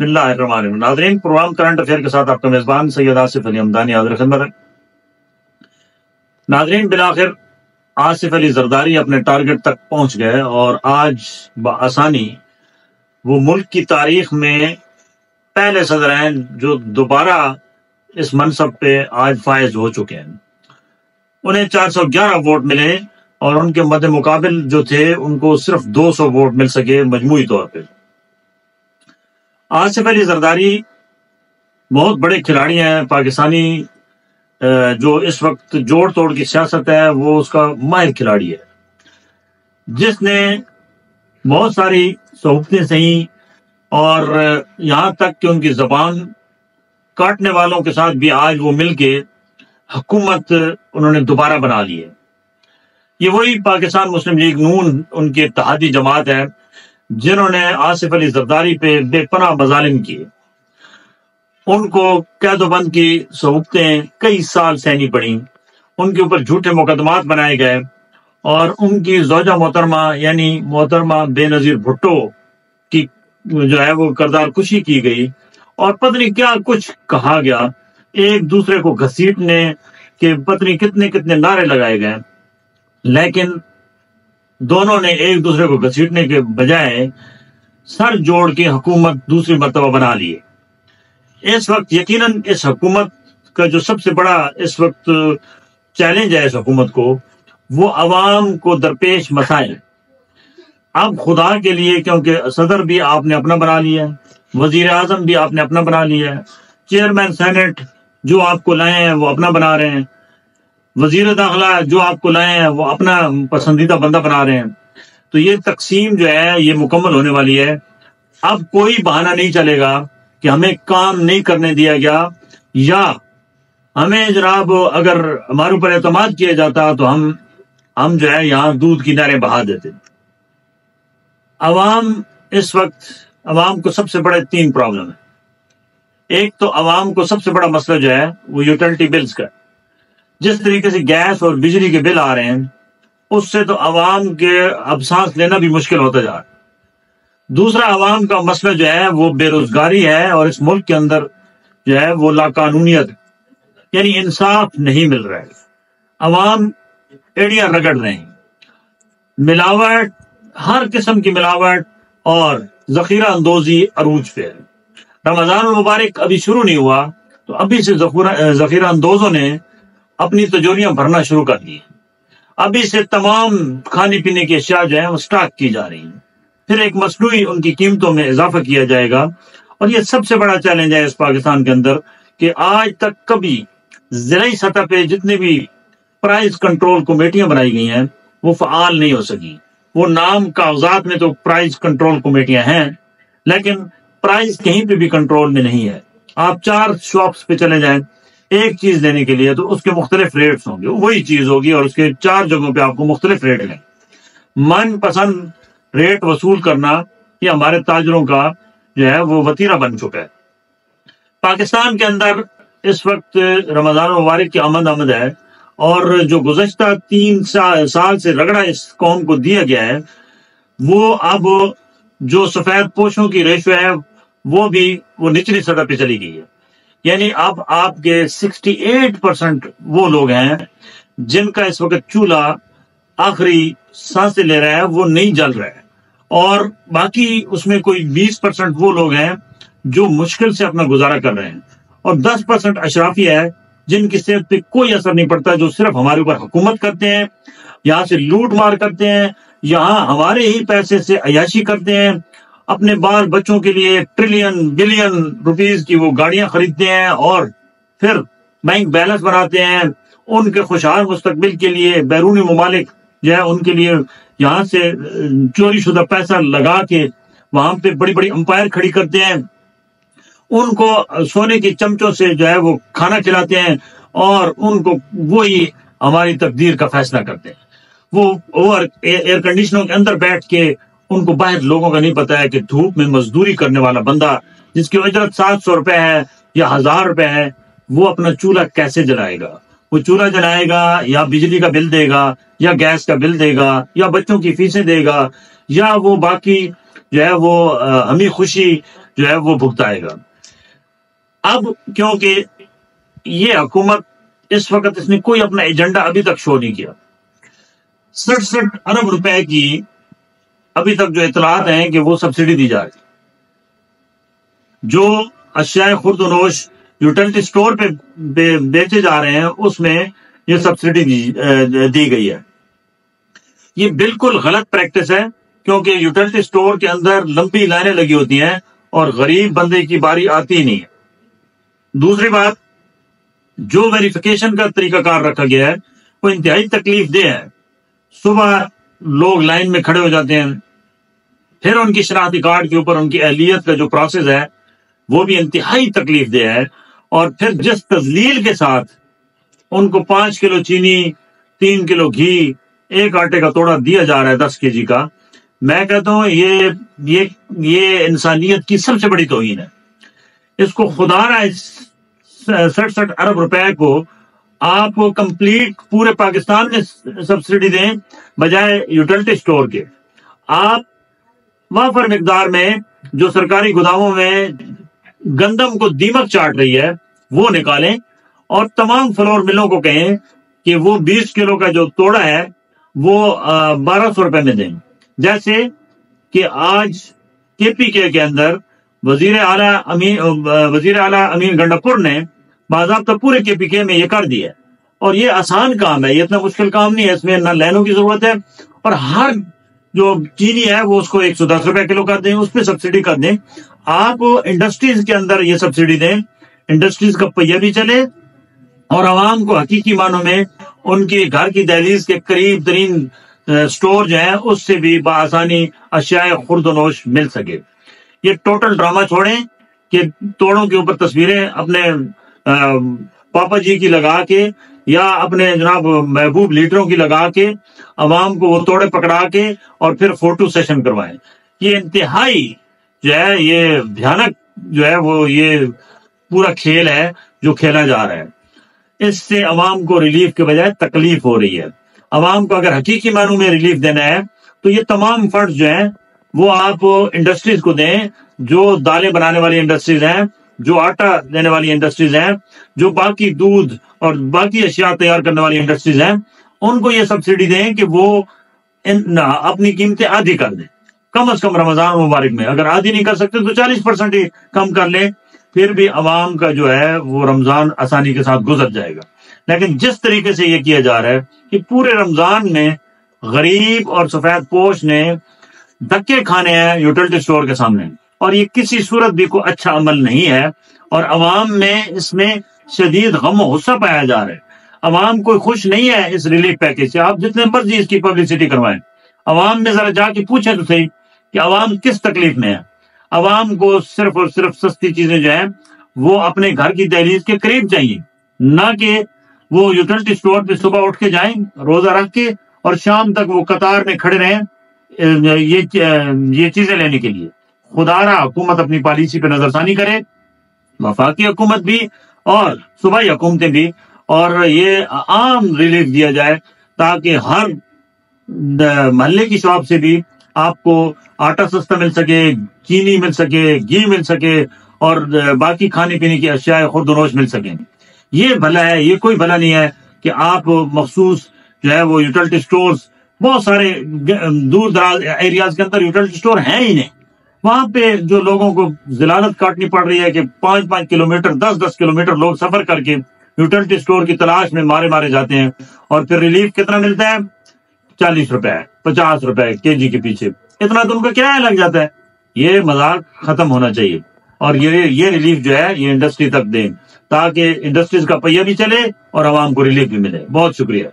اللہ الرحمن الرحیم۔ ناظرین، پروگرام کرنٹ افیئر کے ساتھ آپ کا میزبان سید آصف علی حمدانی حاضر خدمت ہے۔ ناظرین، بالآخر آصف علی زرداری اپنے ٹارگٹ تک پہنچ گئے اور آج بآسانی وہ ملک کی تاریخ میں پہلے صدر ہیں جو دوبارہ اس منصب پہ آج فائز ہو چکے ہیں۔ انہیں 411 ووٹ ملے اور ان کے مد مقابل جو تھے ان کو صرف 200 ووٹ مل سکے مجموعی طور پہ۔ آصف علی زرداری بہت بڑے کھلاڑی ہیں پاکستانی، جو اس وقت جوڑ توڑ کی سیاست ہے وہ اس کا ماہر کھلاڑی ہے، جس نے بہت ساری صحبتیں سہیں اور یہاں تک کہ ان کی زبان کاٹنے والوں کے ساتھ بھی آج وہ مل کے حکومت انہوں نے دوبارہ بنا لی ہے۔ یہ وہی پاکستان مسلم لیگ نون ان کی اتحادی جماعت ہے جنہوں نے آصف علی زرداری پہ بے پناہ مظالم کیے۔ ان کو قید و بند کی صحبتیں کئی سال سہنی پڑیں، ان کے اوپر جھوٹے مقدمات بنائے گئے اور ان کی زوجہ محترمہ یعنی محترمہ بے نظیر بھٹو کی جو ہے وہ کردار کشی کی گئی اور پتہ نہیں کیا کچھ کہا گیا، ایک دوسرے کو گھسیٹنے کے پتہ نہیں کتنے کتنے نعرے لگائے گئے، لیکن دونوں نے ایک دوسرے کو گھسیٹنے کے بجائے سر جوڑ کے حکومت دوسری مرتبہ بنا لی ہے۔ اس وقت یقیناً اس حکومت کا جو سب سے بڑا اس وقت چیلنج ہے اس حکومت کو، وہ عوام کو درپیش مسائل۔ اب خدا کے لیے، کیونکہ صدر بھی آپ نے اپنا بنا لیا ہے، وزیر اعظم بھی آپ نے اپنا بنا لیا ہے، چیئرمین سینٹ جو آپ کو لائے ہیں وہ اپنا بنا رہے ہیں، وزیر داخلہ جو آپ کو لائے ہیں وہ اپنا پسندیدہ بندہ بنا رہے ہیں، تو یہ تقسیم جو ہے یہ مکمل ہونے والی ہے۔ اب کوئی بہانہ نہیں چلے گا کہ ہمیں کام نہیں کرنے دیا گیا، یا ہمیں جناب اگر ہمارے اوپر اعتماد کیا جاتا تو ہم جو ہے یہاں دودھ کی نہریں بہا دیتے۔ عوام کو سب سے بڑے 3 پرابلم ہیں۔ ایک تو عوام کو سب سے بڑا مسئلہ جو ہے وہ یوٹیلٹی بلز کا، جس طریقے سے گیس اور بجلی کے بل آ رہے ہیں اس سے تو عوام کے اب سانس لینا بھی مشکل ہوتا جا رہا ہے۔ دوسرا عوام کا مسئلہ جو ہے وہ بے روزگاری ہے، اور اس ملک کے اندر جو ہے وہ لاقانونیت، یعنی انصاف نہیں مل رہا ہے، عوام ایڑیاں رگڑ رہے ہیں، ملاوٹ، ہر قسم کی ملاوٹ اور ذخیرہ اندوزی عروج پہ ہے۔ رمضان المبارک ابھی شروع نہیں ہوا تو ابھی سے ذخیرہ اندوزوں نے اپنی تجوریاں بھرنا شروع کر دی، ابھی سے تمام کھانے پینے کی اشیاء جو ہیں وہ سٹاک کی جا رہی ہیں، پھر ایک مصنوعی ان کی قیمتوں میں اضافہ کیا جائے گا۔ اور یہ سب سے بڑا چیلنج ہے اس پاکستان کے اندر کہ آج تک کبھی ضلعی سطح پہ جتنی بھی پرائز کنٹرول کمیٹیاں بنائی گئی ہیں وہ فعال نہیں ہو سکی۔ وہ نام کاغذات میں تو پرائز کنٹرول کمیٹیاں ہیں، لیکن پرائز کہیں پہ بھی کنٹرول میں نہیں ہے۔ آپ 4 شاپس پہ چلے جائیں ایک چیز لینے کے لیے تو اس کے مختلف ریٹس ہوں گے، وہی چیز ہوگی اور اس کے 4 جگہوں پہ آپ کو مختلف ریٹ لیں۔ من پسند ریٹ وصول کرنا یہ ہمارے تاجروں کا جو ہے وہ وتیرہ بن چکا ہے۔ پاکستان کے اندر اس وقت رمضان المبارک کی آمد ہے، اور جو گزشتہ 3 سال سے رگڑا اس قوم کو دیا گیا ہے وہ اب جو سفید پوشوں کی ریشو ہے وہ نچلی سطح پہ چلی گئی ہے، یعنی اب آپ کے 68% وہ لوگ ہیں جن کا اس وقت چولہا آخری سانسیں لے رہا ہے، وہ نہیں جل رہا ہے، اور باقی اس میں کوئی 20% وہ لوگ ہیں جو مشکل سے اپنا گزارا کر رہے ہیں، اور 10% اشرافی ہے جن کی صحت پہ کوئی اثر نہیں پڑتا، جو صرف ہمارے اوپر حکومت کرتے ہیں، یہاں سے لوٹ مار کرتے ہیں، یہاں ہمارے ہی پیسے سے عیاشی کرتے ہیں، اپنے بال بچوں کے لیے ٹریلین بلین روپیز کی وہ گاڑیاں خریدتے ہیں، اور پھر بینک بیلنس بناتے ہیں ان کے خوشحال مستقبل کے لیے۔ بیرونی ممالک جو ہے ان کے لیے یہاں سے چوری شدہ پیسہ لگا کے وہاں پہ بڑی بڑی امپائر کھڑی کرتے ہیں، ان کو سونے کے چمچوں سے جو ہے وہ کھانا کھلاتے ہیں، اور ان کو وہی ہماری تقدیر کا فیصلہ کرتے ہیں۔ وہ ایئر کنڈیشنوں کے اندر بیٹھ کے ان کو باہر لوگوں کا نہیں پتا ہے کہ دھوپ میں مزدوری کرنے والا بندہ جس کی اجرت 700 روپے ہے یا 1000 روپے ہے، وہ اپنا چولہا کیسے جلائے گا؟ وہ چولہا جلائے گا یا بجلی کا بل دے گا یا گیس کا بل دے گا یا بچوں کی فیسیں دے گا، یا وہ باقی جو ہے وہ ہمیں خوشی جو ہے وہ بھگتائے گا۔ اب کیونکہ یہ حکومت اس وقت اس نے کوئی اپنا ایجنڈا ابھی تک شو نہیں کیا، 67 ارب روپے کی ابھی تک جو اطلاعات ہیں کہ وہ سبسڈی دی جا رہی، جو اشیاء خورد و نوش یوٹیلٹی سٹور پہ بیچے جا رہے ہیں اس میں یہ سبسڈی دی گئی ہے۔ یہ بالکل غلط پریکٹس ہے، کیونکہ یوٹیلٹی سٹور کے اندر لمبی لائنیں لگی ہوتی ہیں اور غریب بندے کی باری آتی ہی نہیں ہے۔ دوسری بات، جو ویریفیکیشن کا طریقہ کار رکھا گیا ہے وہ انتہائی تکلیف دہ ہے۔ صبح لوگ لائن میں کھڑے ہو جاتے ہیں، پھر ان کی شناختی کارڈ کے اوپر ان کی اہلیت کا جو پروسیس ہے وہ بھی انتہائی تکلیف دہ ہے، اور پھر جس تذلیل کے ساتھ ان کو 5 کلو چینی، 3 کلو گھی، 1 آٹے کا توڑا دیا جا رہا ہے 10 kg کا، میں کہتا ہوں یہ انسانیت کی سب سے بڑی توہین ہے۔ اس کو خدا نہ 67 ارب روپے کو آپ کمپلیٹ پورے پاکستان میں سبسڈی دیں بجائے یوٹیلٹی سٹور کے۔ آپ وافر مقدار میں جو سرکاری گوداموں میں گندم کو دیمک چاٹ رہی ہے وہ نکالیں، اور تمام فلور ملوں کو کہیں کہ وہ 20 کلو کا جو توڑا ہے وہ 1200 روپے میں دیں۔ جیسے کہ آج KPK کے اندر وزیر اعلیٰ امین گنڈاپور نے باضابطہ پورے KPK میں یہ کر دیا ہے، اور یہ آسان کام ہے، یہ اتنا مشکل کام نہیں ہے، اس میں نہ لائنوں کی ضرورت ہے، اور ہر جو چینی ہے وہ اس کو 110 روپے کلو کر دیں، اس پہ سبسڈی کر دیں۔ آپ انڈسٹریز کے اندر یہ سبسڈی دیں، انڈسٹریز کا پہیہ بھی چلے اور عوام کو حقیقی معنوں میں ان کی گھر کی دہلیز کے قریب ترین سٹور جو ہیں اس سے بھی بآسانی اشیاء خورد و نوش مل سکے۔ یہ ٹوٹل ڈرامہ چھوڑیں کہ توڑوں کے اوپر تصویریں اپنے پاپا جی کی لگا کے یا اپنے جناب محبوب لیڈروں کی لگا کے عوام کو وہ توڑے پکڑا کے اور پھر فوٹو سیشن کروائیں۔ یہ انتہائی جو ہے یہ بھیانک جو ہے وہ یہ پورا کھیل ہے جو کھیلا جا رہا ہے۔ اس سے عوام کو ریلیف کے بجائے تکلیف ہو رہی ہے۔ عوام کو اگر حقیقی معنوں میں ریلیف دینا ہے تو یہ تمام فنڈز جو ہیں وہ آپ انڈسٹریز کو دیں، جو دالیں بنانے والی انڈسٹریز ہیں، جو آٹا دینے والی انڈسٹریز ہیں، جو باقی دودھ اور باقی اشیاء تیار کرنے والی انڈسٹریز ہیں، ان کو یہ سبسڈی دیں کہ وہ اپنی قیمتیں آدھی کر دیں، کم از کم رمضان مبارک میں۔ اگر آدھی نہیں کر سکتے تو 40% ہی کم کر لیں، پھر بھی عوام کا جو ہے وہ رمضان آسانی کے ساتھ گزر جائے گا۔ لیکن جس طریقے سے یہ کیا جا رہا ہے کہ پورے رمضان میں غریب اور سفید پوش نے دھکے کھانے ہیں یوٹیلٹی سٹور کے سامنے، اور یہ کسی صورت بھی کوئی اچھا عمل نہیں ہے، اور عوام میں اس میں شدید غم و غصہ پایا جا رہا ہے۔ عوام کوئی خوش نہیں ہے اس ریلیف پیکج سے، آپ جتنے مرضی اس کی پبلسٹی کروائیں، عوام میں ذرا جا کے پوچھیں تو صحیح کہ عوام کس تکلیف میں ہے۔ عوام کو صرف اور صرف سستی چیزیں جو ہیں وہ اپنے گھر کی دہلیز کے قریب چاہیے، نہ کہ وہ یوٹیلٹی سٹور پہ صبح اٹھ کے جائیں روزہ رکھ کے اور شام تک وہ قطار میں کھڑے رہیں یہ چیزیں لینے کے لیے۔ خدا را حکومت اپنی پالیسی پہ نظر ثانی کرے، وفاقی حکومت بھی اور صوبائی حکومتیں بھی، اور یہ عام ریلیف دیا جائے تاکہ ہر محلے کی شاپ سے بھی آپ کو آٹا سستا مل سکے، چینی مل سکے، گھی مل سکے، اور باقی کھانے پینے کی اشیاء خورد و نوش مل سکیں۔ یہ بھلا ہے، یہ کوئی بھلا نہیں ہے کہ آپ مخصوص جو ہے وہ یوٹیلٹی سٹورز، بہت سارے دور دراز ایریاز کے اندر یوٹیلٹی سٹور ہیں ہی نہیں، وہاں پہ جو لوگوں کو ذلالت کاٹنی پڑ رہی ہے کہ 5-5 کلومیٹر 10-10 کلومیٹر لوگ سفر کر کے یوٹیلٹی سٹور کی تلاش میں مارے جاتے ہیں، اور پھر ریلیف کتنا ملتا ہے؟ 40 روپے 50 روپے KG کے پیچھے، اتنا تو ان کا کرایہ لگ جاتا ہے۔ یہ مذاق ختم ہونا چاہیے، اور یہ ریلیف جو ہے یہ انڈسٹری تک دیں تاکہ انڈسٹریز کا پہیہ بھی چلے اور عوام کو ریلیف بھی ملے۔ بہت شکریہ۔